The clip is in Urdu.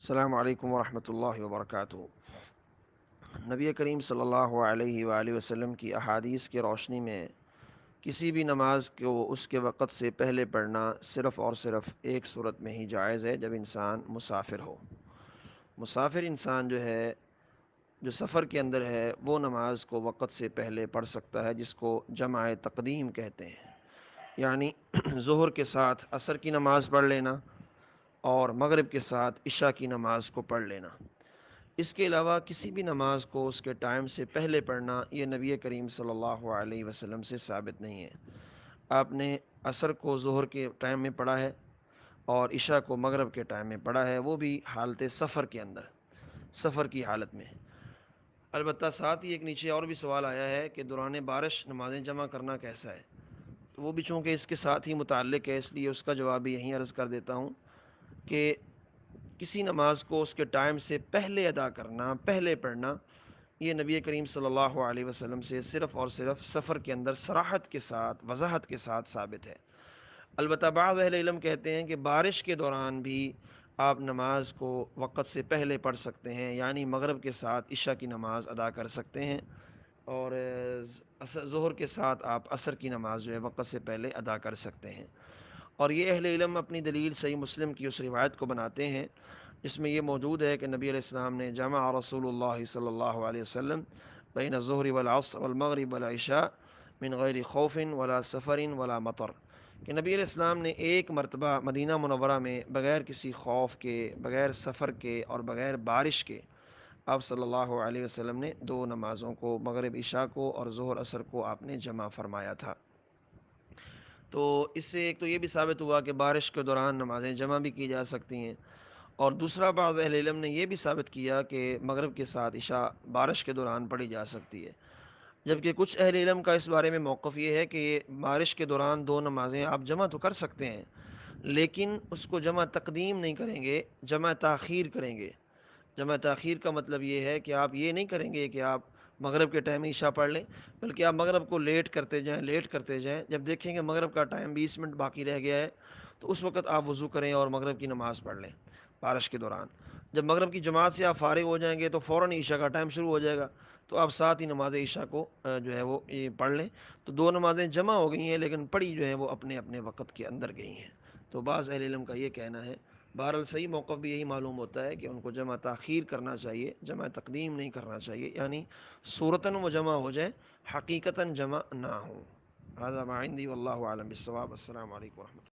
السلام علیکم ورحمۃ اللہ وبرکاتہ۔ نبی کریم صلی اللہ علیہ وآلہ وسلم کی احادیث کی روشنی میں کسی بھی نماز کو اس کے وقت سے پہلے پڑھنا صرف اور صرف ایک صورت میں ہی جائز ہے، جب انسان مسافر ہو۔ مسافر انسان جو سفر کے اندر ہے وہ نماز کو وقت سے پہلے پڑھ سکتا ہے، جس کو جمع تقدیم کہتے ہیں، یعنی ظہر کے ساتھ عصر کی نماز پڑھ لینا اور مغرب کے ساتھ عشاء کی نماز کو پڑھ لینا۔ اس کے علاوہ کسی بھی نماز کو اس کے ٹائم سے پہلے پڑھنا یہ نبی کریم صلی اللہ علیہ وسلم سے ثابت نہیں ہے۔ آپ نے عصر کو ظہر کے ٹائم میں پڑھا ہے اور عشاء کو مغرب کے ٹائم میں پڑھا ہے، وہ بھی حالت سفر کے اندر، سفر کی حالت میں۔ البتہ ساتھ ہی ایک نیچے اور بھی سوال آیا ہے کہ دوران بارش نمازیں جمع کرنا کیسا ہے، تو وہ بھی چونکہ اس کے ساتھ ہی متعلق ہے، اس لیے اس کا جواب بھی یہیں عرض کر دیتا ہوں کہ کسی نماز کو اس کے ٹائم سے پہلے ادا کرنا، پہلے پڑھنا، یہ نبی کریم صلی اللہ علیہ وسلم سے صرف اور صرف سفر کے اندر صراحت کے ساتھ، وضاحت کے ساتھ ثابت ہے۔ البتہ بعض اہل علم کہتے ہیں کہ بارش کے دوران بھی آپ نماز کو وقت سے پہلے پڑھ سکتے ہیں، یعنی مغرب کے ساتھ عشاء کی نماز ادا کر سکتے ہیں، اور ظہر کے ساتھ آپ عصر کی نماز جو ہے وقت سے پہلے ادا کر سکتے ہیں۔ اور یہ اہل علم اپنی دلیل صحیح مسلم کی اس روایت کو بناتے ہیں جس میں یہ موجود ہے کہ نبی علیہ السلام نے جمع رسول اللہ صلی اللہ علیہ وسلم بین الظہر والعصر والمغرب والعشاء من غیر خوف ولا سفر ولا مطر، کہ نبی علیہ السلام نے ایک مرتبہ مدینہ منورہ میں بغیر کسی خوف کے، بغیر سفر کے اور بغیر بارش کے آپ صلی اللہ علیہ وسلم نے دو نمازوں کو، مغرب عشاء کو اور ظہر عصر کو آپ نے جمع فرمایا تھا۔ تو اس سے ایک تو یہ بھی ثابت ہوا کہ بارش کے دوران نمازیں جمع بھی کی جا سکتی ہیں، اور دوسرا بعض اہل علم نے یہ بھی ثابت کیا کہ مغرب کے ساتھ عشاء بارش کے دوران پڑھی جا سکتی ہے، جبکہ کچھ اہل علم کا اس بارے میں موقف یہ ہے کہ بارش کے دوران دو نمازیں آپ جمع تو کر سکتے ہیں، لیکن اس کو جمع تقدیم نہیں کریں گے، جمع تاخیر کریں گے۔ جمع تاخیر کا مطلب یہ ہے کہ آپ یہ نہیں کریں گے کہ آپ مغرب کے ٹائم عشاء پڑھ لیں، بلکہ آپ مغرب کو لیٹ کرتے جائیں، لیٹ کرتے جائیں، جب دیکھیں گے مغرب کا ٹائم 20 منٹ باقی رہ گیا ہے تو اس وقت آپ وضو کریں اور مغرب کی نماز پڑھ لیں بارش کے دوران۔ جب مغرب کی جماعت سے آپ فارغ ہو جائیں گے تو فوراً عشاء کا ٹائم شروع ہو جائے گا، تو آپ ساتھ ہی نماز عشاء کو جو ہے وہ پڑھ لیں، تو دو نمازیں جمع ہو گئی ہیں لیکن پڑھی جو ہیں وہ اپنے اپنے وقت کے اندر گئی ہیں۔ تو بعض اہل علم کا یہ کہنا ہے، بہرحال صحیح موقف بھی یہی معلوم ہوتا ہے کہ ان کو جمع تاخیر کرنا چاہیے، جمع تقدیم نہیں کرنا چاہیے، یعنی صورتاً وہ جمع ہو جائیں، حقیقتاً جمع نہ ہوں۔ هذا ما عندي والله اعلم بالصواب۔ السلام علیکم ورحمۃ اللہ۔